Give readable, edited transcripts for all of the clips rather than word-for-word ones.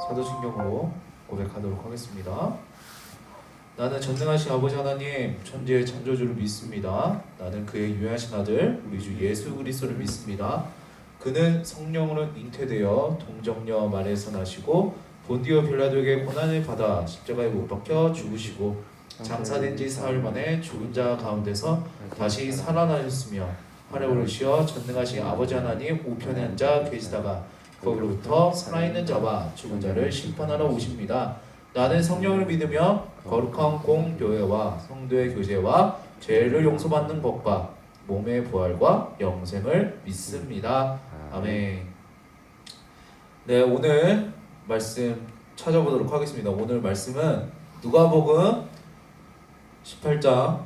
사도신경으로 고백하도록 하겠습니다. 나는 전능하신 아버지 하나님 천지의 창조주를 믿습니다. 나는 그의 유일하신 아들 우리 주 예수 그리스도를 믿습니다. 그는 성령으로 잉태되어 동정녀 마리아에서 나시고 본디오 빌라도에게 고난을 받아 십자가에 못 박혀 죽으시고 장사된 지 사흘 만에 죽은 자 가운데서 다시 살아나셨으며 하늘에 오르시어 전능하신 아버지 하나님 우편에 앉아 계시다가 거기로부터 살아있는 자와 죽은 자를 심판하러 오십니다. 나는 성령을 믿으며 거룩한 공교회와 성도의 교제와 죄를 용서받는 법과 몸의 부활과 영생을 믿습니다. 아멘. 네, 오늘 말씀 찾아보도록 하겠습니다. 오늘 말씀은 누가복음 18장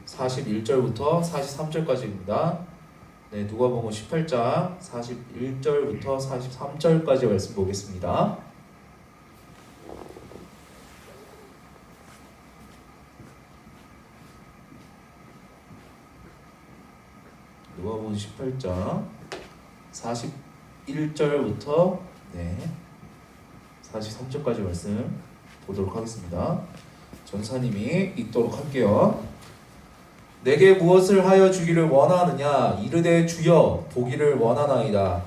41절부터 43절까지입니다. 네, 누가복음 18장 41절부터 43절까지 말씀 보겠습니다. 누가복음 18장 41절부터 43절까지 말씀 보도록 하겠습니다. 전사님이 읽도록 할게요. 내게 무엇을 하여 주기를 원하느냐? 이르되 주여 보기를 원하나이다.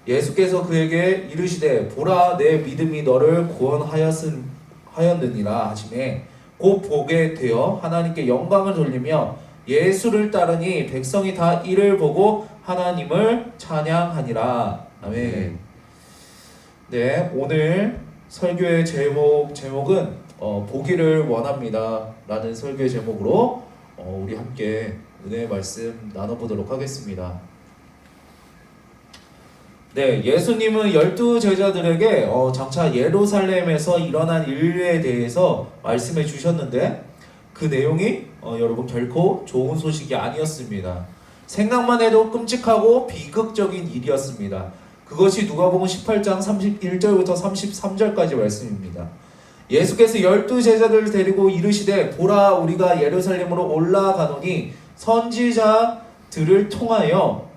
예수께서 그에게 이르시되 보라 내 믿음이 너를 구원하였느니라 하시매 곧 보게 되어 하나님께 영광을 돌리며 예수를 따르니 백성이 다 이를 보고 하나님을 찬양하니라. 아멘. 네, 오늘 설교의 제목은 보기를 원합니다 라는 설교의 제목으로 우리 함께 은혜의 말씀 나눠보도록 하겠습니다. 네, 예수님은 12 제자들에게 장차 예루살렘에서 일어난 일에 대해서 말씀해 주셨는데 그 내용이 여러분 결코 좋은 소식이 아니었습니다. 생각만 해도 끔찍하고 비극적인 일이었습니다. 그것이 누가복음 18장 31절부터 33절까지 말씀입니다. 예수께서 12 제자들을 데리고 이르시되 보라 우리가 예루살렘으로 올라가노니 선지자들을 통하여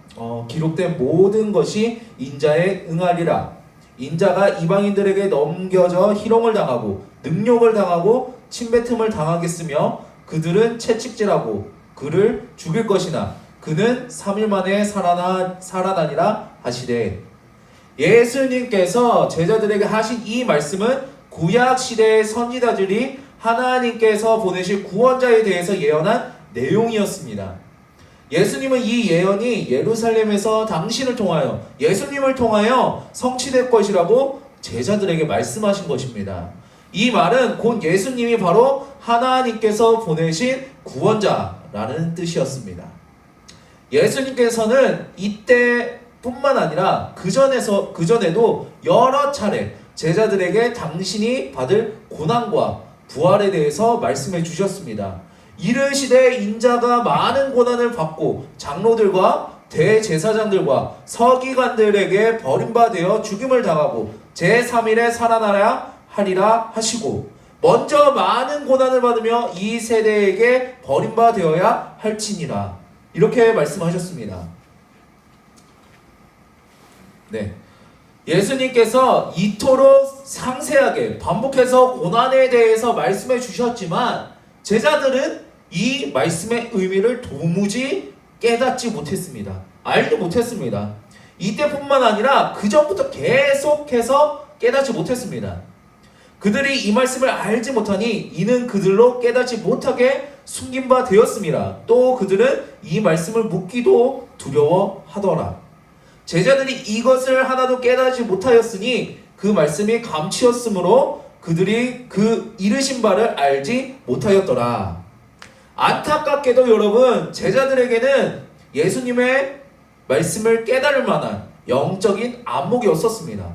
기록된 모든 것이 인자에 응하리라. 인자가 이방인들에게 넘겨져 희롱을 당하고 능욕을 당하고 침뱉음을 당하겠으며 그들은 채찍질하고 그를 죽일 것이나 그는 3일 만에 살아나니라 하시되. 예수님께서 제자들에게 하신 이 말씀은 구약 시대의 선지자들이 하나님께서 보내실 구원자에 대해서 예언한 내용이었습니다. 예수님은 이 예언이 예루살렘에서 당신을 통하여 예수님을 통하여 성취될 것이라고 제자들에게 말씀하신 것입니다. 이 말은 곧 예수님이 바로 하나님께서 보내신 구원자라는 뜻이었습니다. 예수님께서는 이때뿐만 아니라 그전에도 여러 차례 제자들에게 당신이 받을 고난과 부활에 대해서 말씀해 주셨습니다. 이르시되 인자가 많은 고난을 받고 장로들과 대제사장들과 서기관들에게 버림받아 죽임을 당하고 제3일에 살아나야 하리라 하시고 먼저 많은 고난을 받으며 이 세대에게 버림받아야 할지니라 이렇게 말씀하셨습니다. 네. 예수님께서 이토록 상세하게 반복해서 고난에 대해서 말씀해 주셨지만 제자들은 이 말씀의 의미를 도무지 깨닫지 못했습니다. 알지 못했습니다. 이때뿐만 아니라 그 전부터 계속해서 깨닫지 못했습니다. 그들이 이 말씀을 알지 못하니 이는 그들로 깨닫지 못하게 숨긴 바 되었습니다. 또 그들은 이 말씀을 묻기도 두려워하더라. 제자들이 이것을 하나도 깨닫지 못하였으니 그 말씀이 감추었으므로 그들이 그 이르신 바를 알지 못하였더라. 안타깝게도 여러분 제자들에게는 예수님의 말씀을 깨달을 만한 영적인 안목이 없었습니다.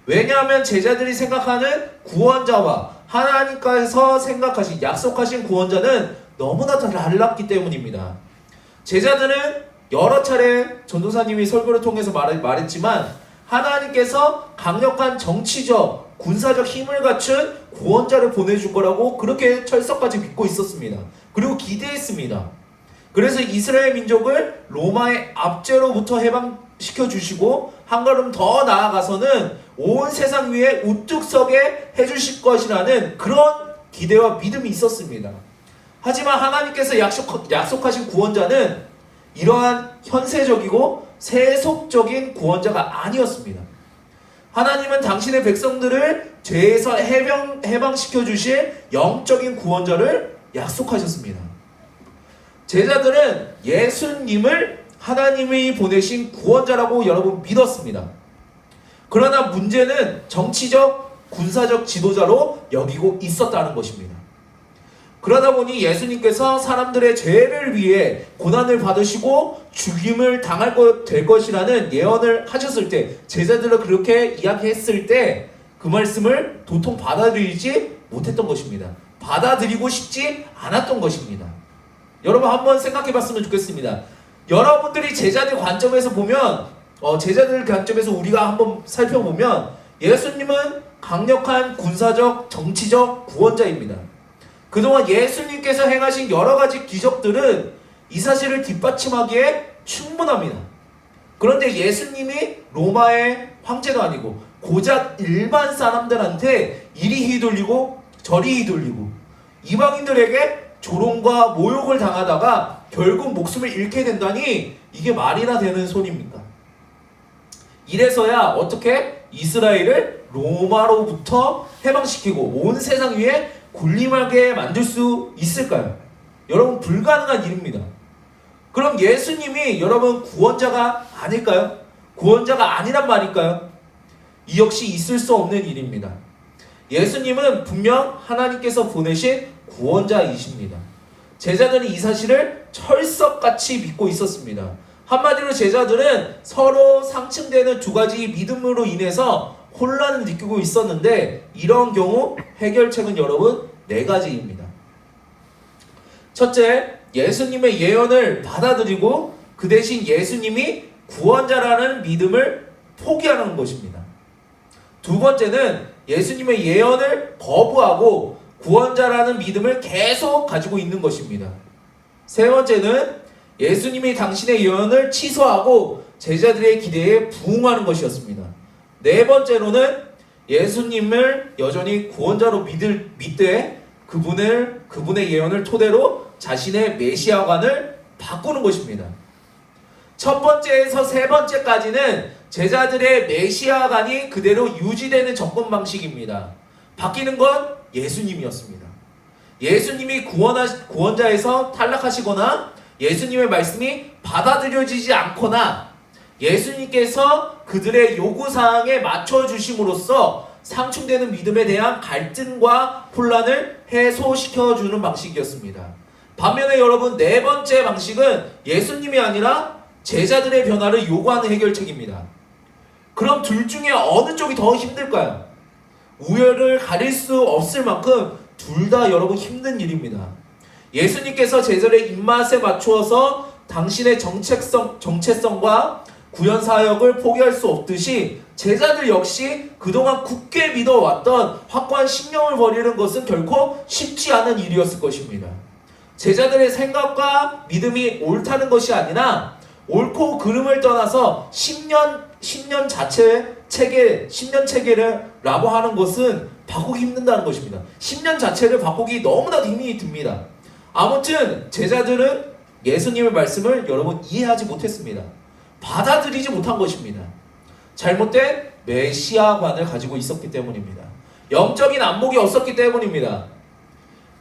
왜냐하면 제자들이 생각하는 구원자와 하나님께서 생각하신 약속하신 구원자는 너무나 달랐기 때문입니다. 제자들은 여러 차례 전도사님이 설교를 통해서 말했지만 하나님께서 강력한 정치적, 군사적 힘을 갖춘 구원자를 보내줄 거라고 그렇게 철석까지 믿고 있었습니다. 그리고 기대했습니다. 그래서 이스라엘 민족을 로마의 압제로부터 해방시켜 주시고 한 걸음 더 나아가서는 온 세상 위에 우뚝 서게 해주실 것이라는 그런 기대와 믿음이 있었습니다. 하지만 하나님께서 약속하신 구원자는 이러한 현세적이고 세속적인 구원자가 아니었습니다. 하나님은 당신의 백성들을 죄에서 해방시켜 주실 영적인 구원자를 약속하셨습니다. 제자들은 예수님을 하나님이 보내신 구원자라고 여러분 믿었습니다. 그러나 문제는 정치적, 군사적 지도자로 여기고 있었다는 것입니다. 그러다 보니 예수님께서 사람들의 죄를 위해 고난을 받으시고 죽임을 될 것이라는 예언을 하셨을 때, 제자들은 그렇게 이야기했을 때 그 말씀을 도통 받아들이지 못했던 것입니다. 받아들이고 싶지 않았던 것입니다. 여러분 한번 생각해 봤으면 좋겠습니다. 여러분들이 제자들 관점에서 보면, 제자들 관점에서 우리가 한번 살펴보면 예수님은 강력한 군사적, 정치적 구원자입니다. 그동안 예수님께서 행하신 여러 가지 기적들은 이 사실을 뒷받침하기에 충분합니다. 그런데 예수님이 로마의 황제도 아니고 고작 일반 사람들한테 이리 휘둘리고 저리 휘둘리고 이방인들에게 조롱과 모욕을 당하다가 결국 목숨을 잃게 된다니 이게 말이나 되는 소리입니까? 이래서야 어떻게 이스라엘을 로마로부터 해방시키고 온 세상 위에 군림하게 만들 수 있을까요? 여러분 불가능한 일입니다. 그럼 예수님이 여러분 구원자가 아닐까요? 구원자가 아니란 말일까요? 이 역시 있을 수 없는 일입니다. 예수님은 분명 하나님께서 보내신 구원자이십니다. 제자들은 이 사실을 철석같이 믿고 있었습니다. 한마디로 제자들은 서로 상충되는 두 가지 믿음으로 인해서 혼란을 느끼고 있었는데, 이런 경우 해결책은 여러분 4가지입니다. 첫째, 예수님의 예언을 받아들이고 그 대신 예수님이 구원자라는 믿음을 포기하는 것입니다. 두 번째는 예수님의 예언을 거부하고 구원자라는 믿음을 계속 가지고 있는 것입니다. 세 번째는 예수님이 당신의 예언을 취소하고 제자들의 기대에 부응하는 것이었습니다. 네 번째로는 예수님을 여전히 구원자로 믿되 그분의 예언을 토대로 자신의 메시아관을 바꾸는 것입니다. 첫 번째에서 세 번째까지는 제자들의 메시아관이 그대로 유지되는 접근 방식입니다. 바뀌는 건 예수님이었습니다. 예수님이 구원자에서 탈락하시거나 예수님의 말씀이 받아들여지지 않거나 예수님께서 그들의 요구사항에 맞춰주심으로써 상충되는 믿음에 대한 갈등과 혼란을 해소시켜주는 방식이었습니다. 반면에 여러분, 네 번째 방식은 예수님이 아니라 제자들의 변화를 요구하는 해결책입니다. 그럼 둘 중에 어느 쪽이 더 힘들까요? 우열을 가릴 수 없을 만큼 둘 다 여러분 힘든 일입니다. 예수님께서 제자들의 입맛에 맞추어서 당신의 정체성과 구현사역을 포기할 수 없듯이 제자들 역시 그동안 굳게 믿어왔던 확고한 신념을 버리는 것은 결코 쉽지 않은 일이었을 것입니다. 제자들의 생각과 믿음이 옳다는 것이 아니라 옳고 그름을 떠나서 신념 체계라고 하는 것은 바꾸기 힘든다는 것입니다. 신념 자체를 바꾸기 너무나 힘이 듭니다. 아무튼 제자들은 예수님의 말씀을 여러분 이해하지 못했습니다. 받아들이지 못한 것입니다. 잘못된 메시아관을 가지고 있었기 때문입니다. 영적인 안목이 없었기 때문입니다.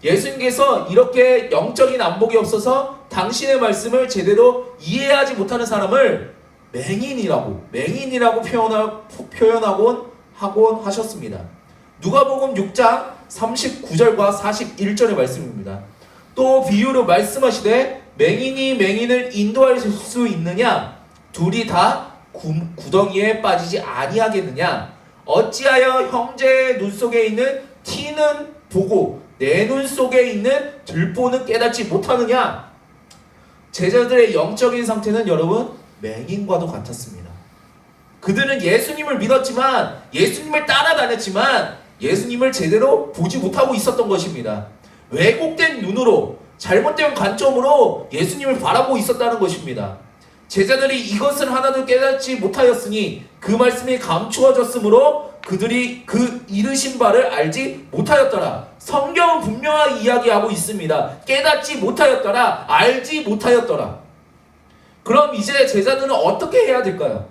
예수님께서 이렇게 영적인 안목이 없어서 당신의 말씀을 제대로 이해하지 못하는 사람을 맹인이라고 표현하곤 하셨습니다. 누가복음 6장 39절과 41절의 말씀입니다. 또 비유로 말씀하시되 맹인이 맹인을 인도할 수 있느냐? 둘이 다 구덩이에 빠지지 아니하겠느냐? 어찌하여 형제의 눈 속에 있는 티는 보고 내 눈 속에 있는 들보는 깨닫지 못하느냐? 제자들의 영적인 상태는 여러분 맹인과도 같았습니다. 그들은 예수님을 믿었지만, 예수님을 따라다녔지만 예수님을 제대로 보지 못하고 있었던 것입니다. 왜곡된 눈으로, 잘못된 관점으로 예수님을 바라보고 있었다는 것입니다. 제자들이 이것을 하나도 깨닫지 못하였으니 그 말씀이 감추어졌으므로 그들이 그 이르신 바를 알지 못하였더라. 성경은 분명하게 이야기하고 있습니다. 깨닫지 못하였더라. 알지 못하였더라. 그럼 이제 제자들은 어떻게 해야 될까요?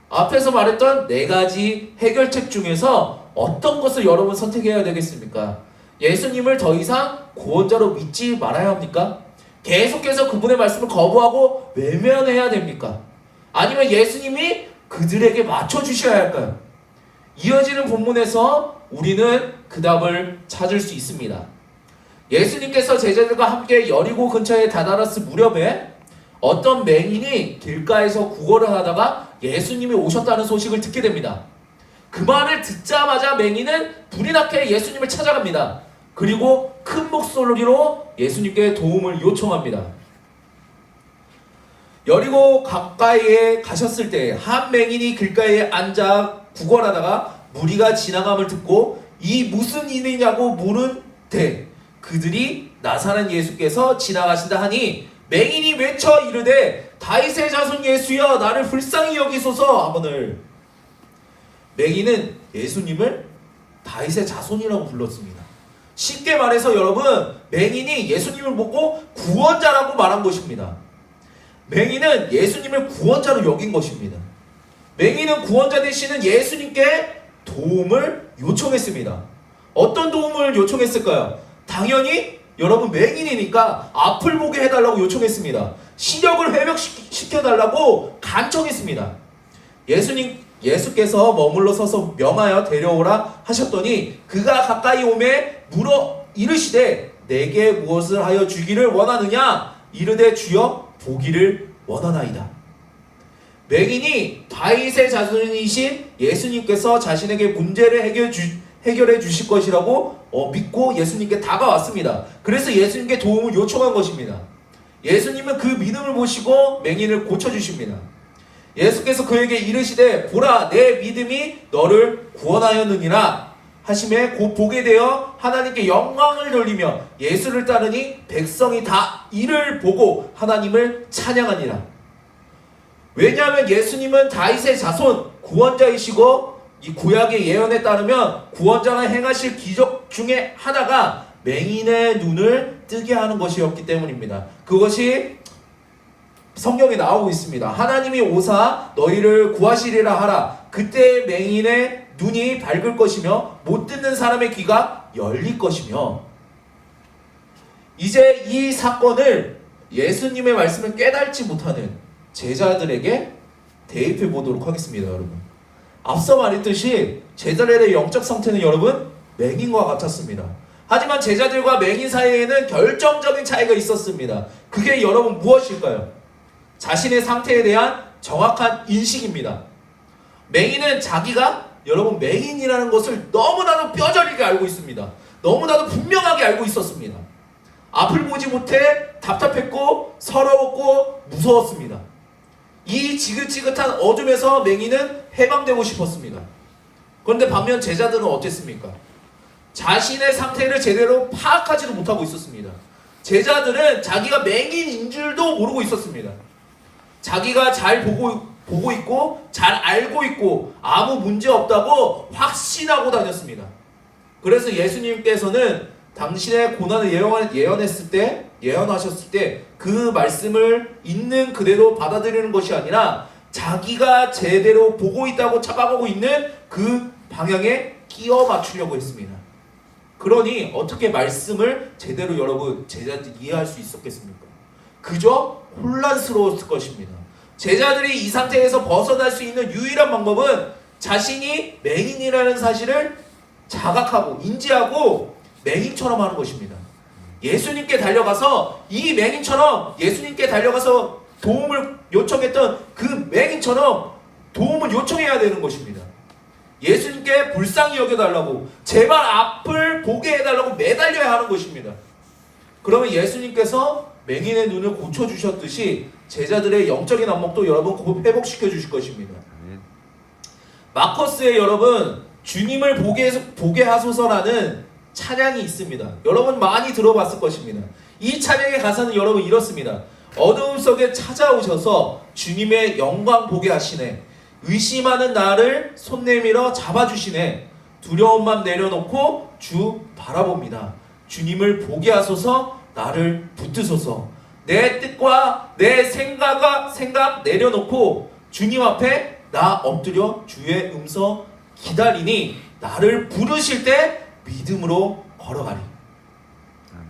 앞에서 말했던 4가지 해결책 중에서 어떤 것을 여러분 선택해야 되겠습니까? 예수님을 더 이상 구원자로 믿지 말아야 합니까? 계속해서 그분의 말씀을 거부하고 외면해야 됩니까? 아니면 예수님이 그들에게 맞춰주셔야 할까요? 이어지는 본문에서 우리는 그 답을 찾을 수 있습니다. 예수님께서 제자들과 함께 여리고 근처에 다다랐을 무렵에 어떤 맹인이 길가에서 구걸을 하다가 예수님이 오셨다는 소식을 듣게 됩니다. 그 말을 듣자마자 맹인은 불이 나게 예수님을 찾아갑니다. 그리고 큰 목소리로 예수님께 도움을 요청합니다. 여리고 가까이에 가셨을 때 한 맹인이 길가에 앉아 구걸하다가 무리가 지나감을 듣고 이 무슨 일이냐고 물은데 그들이 나사렛 예수께서 지나가신다 하니 맹인이 외쳐 이르되 다윗의 자손 예수여 나를 불쌍히 여기소서 하거늘 맹인은 예수님을 다윗의 자손이라고 불렀습니다. 쉽게 말해서 여러분 맹인이 예수님을 보고 구원자라고 말한 것입니다. 맹인은 예수님을 구원자로 여긴 것입니다. 맹인은 구원자 되시는 예수님께 도움을 요청했습니다. 어떤 도움을 요청했을까요? 당연히 여러분 맹인이니까 앞을 보게 해달라고 요청했습니다. 시력을 회복시켜달라고 간청했습니다. 예수께서 머물러 서서 명하여 데려오라 하셨더니 그가 가까이 오매 물어 이르시되 내게 무엇을 하여 주기를 원하느냐 이르되 주여 보기를 원하나이다. 맹인이 다윗의 자손이신 예수님께서 자신에게 문제를 해결해 주실 것이라고 믿고 예수님께 다가왔습니다. 그래서 예수님께 도움을 요청한 것입니다. 예수님은 그 믿음을 보시고 맹인을 고쳐주십니다. 예수께서 그에게 이르시되 보라 내 믿음이 너를 구원하였느니라 하심에 곧 보게 되어 하나님께 영광을 돌리며 예수를 따르니 백성이 다 이를 보고 하나님을 찬양하니라. 왜냐하면 예수님은 다윗의 자손 구원자이시고 이 구약의 예언에 따르면 구원자가 행하실 기적 중에 하나가 맹인의 눈을 뜨게 하는 것이었기 때문입니다. 그것이 성경에 나오고 있습니다. 하나님이 오사 너희를 구하시리라 하라. 그때 맹인의 눈이 밝을 것이며 못 듣는 사람의 귀가 열릴 것이며. 이제 이 사건을 예수님의 말씀을 깨닫지 못하는 제자들에게 대입해 보도록 하겠습니다. 여러분 앞서 말했듯이 제자들의 영적 상태는 여러분 맹인과 같았습니다. 하지만 제자들과 맹인 사이에는 결정적인 차이가 있었습니다. 그게 여러분 무엇일까요? 자신의 상태에 대한 정확한 인식입니다. 맹인은 자기가 여러분 맹인이라는 것을 너무나도 뼈저리게 알고 있습니다. 너무나도 분명하게 알고 있었습니다. 앞을 보지 못해 답답했고 서러웠고 무서웠습니다. 이 지긋지긋한 어둠에서 맹인은 해방되고 싶었습니다. 그런데 반면 제자들은 어땠습니까? 자신의 상태를 제대로 파악하지도 못하고 있었습니다. 제자들은 자기가 맹인인 줄도 모르고 있었습니다. 자기가 잘 보고 있고 잘 알고 있고 아무 문제 없다고 확신하고 다녔습니다. 그래서 예수님께서는 당신의 고난을 예언하셨을 때 그 말씀을 있는 그대로 받아들이는 것이 아니라 자기가 제대로 보고 있다고 착각하고 있는 그 방향에 끼워 맞추려고 했습니다. 그러니 어떻게 말씀을 제대로 여러분 제자들이 이해할 수 있었겠습니까? 그저 혼란스러웠을 것입니다. 제자들이 이 상태에서 벗어날 수 있는 유일한 방법은 자신이 맹인이라는 사실을 자각하고 인지하고 맹인처럼 하는 것입니다. 예수님께 달려가서 이 맹인처럼 예수님께 달려가서 도움을 요청했던 그 맹인처럼 도움을 요청해야 되는 것입니다. 예수님께 불쌍히 여겨달라고 제발 앞을 보게 해달라고 매달려야 하는 것입니다. 그러면 예수님께서 맹인의 눈을 고쳐주셨듯이 제자들의 영적인 안목도 여러분 곧 회복시켜 주실 것입니다. 마커스에 여러분 주님을 보게 하소서라는 찬양이 있습니다. 여러분 많이 들어봤을 것입니다. 이 찬양의 가사는 여러분 이렇습니다. 어두움 속에 찾아오셔서 주님의 영광 보게 하시네. 의심하는 나를 손 내밀어 잡아주시네. 두려운 맘 내려놓고 주 바라봅니다. 주님을 보게 하소서. 나를 붙드소서. 내 뜻과 내 생각 내려놓고 주님 앞에 나 엎드려 주의 음성 기다리니 나를 부르실 때 믿음으로 걸어가리.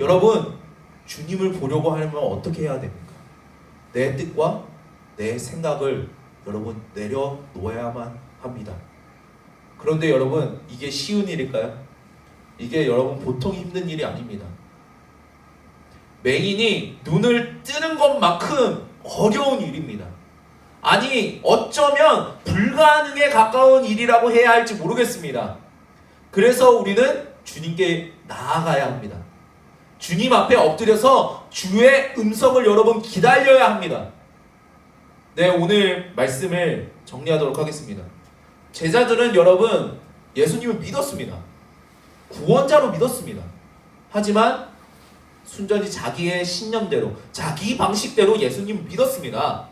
여러분, 주님을 보려고 하려면 어떻게 해야 됩니까? 내 뜻과 내 생각을 여러분 내려놓아야만 합니다. 그런데 여러분, 이게 쉬운 일일까요? 이게 여러분 보통 힘든 일이 아닙니다. 맹인이 눈을 뜨는 것만큼 어려운 일입니다. 아니, 어쩌면 불가능에 가까운 일이라고 해야 할지 모르겠습니다. 그래서 우리는 주님께 나아가야 합니다. 주님 앞에 엎드려서 주의 음성을 여러분 기다려야 합니다. 네, 오늘 말씀을 정리하도록 하겠습니다. 제자들은 여러분 예수님을 믿었습니다. 구원자로 믿었습니다. 하지만 순전히 자기의 신념대로, 자기 방식대로 예수님을 믿었습니다.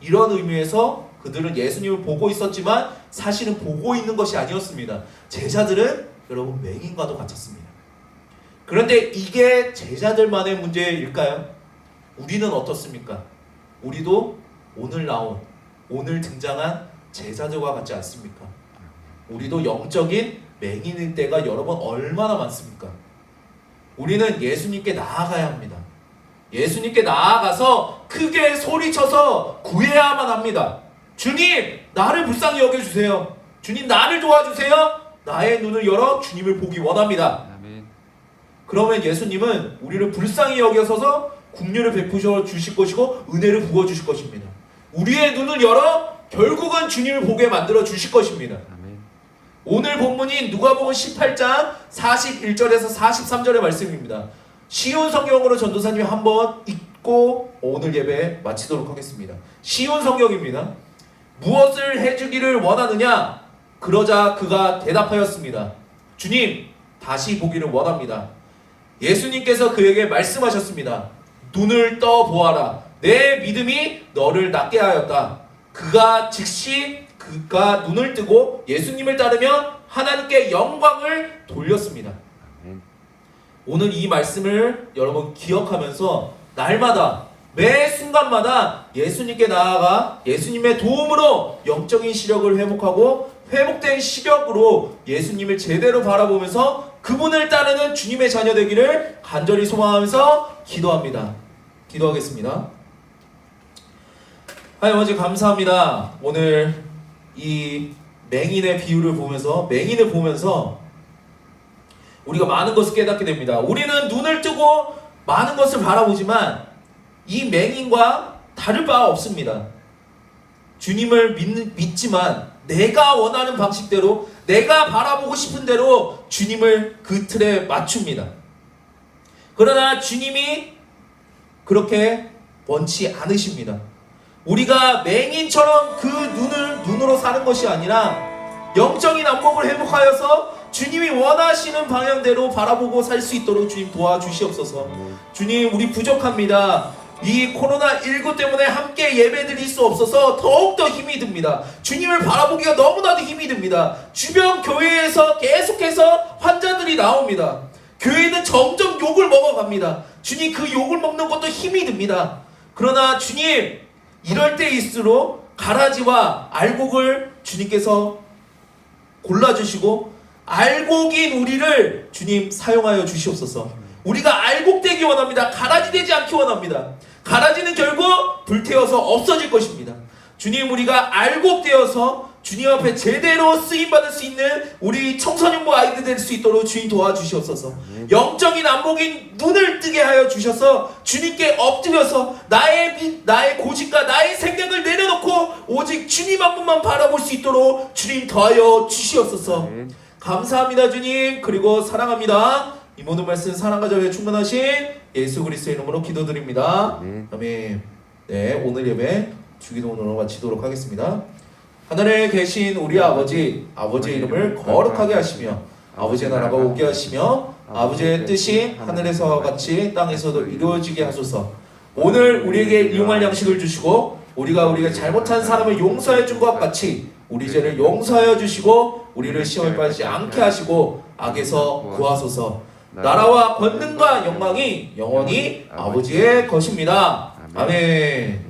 이런 의미에서 그들은 예수님을 보고 있었지만 사실은 보고 있는 것이 아니었습니다. 제자들은 여러분 맹인과도 같았습니다. 그런데 이게 제자들만의 문제일까요? 우리는 어떻습니까? 우리도 오늘 등장한 제자들과 같지 않습니까? 우리도 영적인 맹인일 때가 여러분 얼마나 많습니까? 우리는 예수님께 나아가야 합니다. 예수님께 나아가서 크게 소리쳐서 구해야만 합니다. 주님, 나를 불쌍히 여겨주세요. 주님, 나를 도와주세요. 나의 눈을 열어 주님을 보기 원합니다. 아멘. 그러면 예수님은 우리를 불쌍히 여겨서서 긍휼을 베푸셔 주실 것이고 은혜를 부어 주실 것입니다. 우리의 눈을 열어 결국은 주님을 보게 만들어 주실 것입니다. 아멘. 오늘 본문인 누가복음 18장 41절에서 43절의 말씀입니다. 쉬운 성경으로 전도사님이 한번 읽고 오늘 예배 마치도록 하겠습니다. 쉬운 성경입니다. 무엇을 해주기를 원하느냐? 그러자 그가 대답하였습니다. 주님, 다시 보기를 원합니다. 예수님께서 그에게 말씀하셨습니다. 눈을 떠 보아라. 내 믿음이 너를 낫게 하였다. 그가 눈을 뜨고 예수님을 따르며 하나님께 영광을 돌렸습니다. 오늘 이 말씀을 여러분 기억하면서 날마다 매 순간마다 예수님께 나아가 예수님의 도움으로 영적인 시력을 회복하고 회복된 시력으로 예수님을 제대로 바라보면서 그분을 따르는 주님의 자녀 되기를 간절히 소망하면서 기도합니다. 기도하겠습니다. 하나님 아버지 감사합니다. 오늘 이 맹인의 비유를 보면서 우리가 많은 것을 깨닫게 됩니다. 우리는 눈을 뜨고 많은 것을 바라보지만 이 맹인과 다를 바 없습니다. 주님을 믿지만 내가 원하는 방식대로, 내가 바라보고 싶은 대로 주님을 그 틀에 맞춥니다. 그러나 주님이 그렇게 원치 않으십니다. 우리가 맹인처럼 그 눈으로 사는 것이 아니라 영적인 안목을 회복하여서 주님이 원하시는 방향대로 바라보고 살 수 있도록 주님 도와주시옵소서. 주님, 우리 부족합니다. 이 코로나19 때문에 함께 예배드릴 수 없어서 더욱더 힘이 듭니다. 주님을 바라보기가 너무나도 힘이 듭니다. 주변 교회에서 계속해서 환자들이 나옵니다. 교회는 점점 욕을 먹어갑니다. 주님, 그 욕을 먹는 것도 힘이 듭니다. 그러나 주님, 이럴 때일수록 가라지와 알곡을 주님께서 골라주시고 알곡인 우리를 주님 사용하여 주시옵소서. 우리가 알곡되기 원합니다. 가라지 되지 않기 원합니다. 가라지는 결국 불태워서 없어질 것입니다. 주님, 우리가 알곡되어서 주님 앞에 제대로 쓰임받을 수 있는 우리 청소년부 아이들 될 수 있도록 주님 도와주시옵소서. 영적인 안목인 눈을 뜨게 하여 주셔서 주님께 엎드려서 나의 고집과 나의 생각을 내려놓고 오직 주님 한 분만 바라볼 수 있도록 주님 더하여 주시옵소서. 감사합니다 주님. 그리고 사랑합니다. 이 모든 말씀 사랑과 자비에 충만하신 예수 그리스도의 이름으로 기도드립니다. 아멘. 네, 오늘 예배 주기도문으로 마치도록 하겠습니다. 하늘에 계신 우리 아버지의 이름을 거룩하게 하시며 아버지의 나라가 오게 하시며 아버지의 뜻이 하늘에서와 같이 땅에서도 이루어지게 하소서. 오늘 우리에게 일용할 양식을 주시고 우리가 잘못한 사람을 용서해 준 것 같이 우리 죄를 용서하여 주시고 우리를 시험에 빠지지 않게 하시고 악에서 구하소서. 나라와 권능과 영광이 영원히 아버지의 것입니다. 아멘.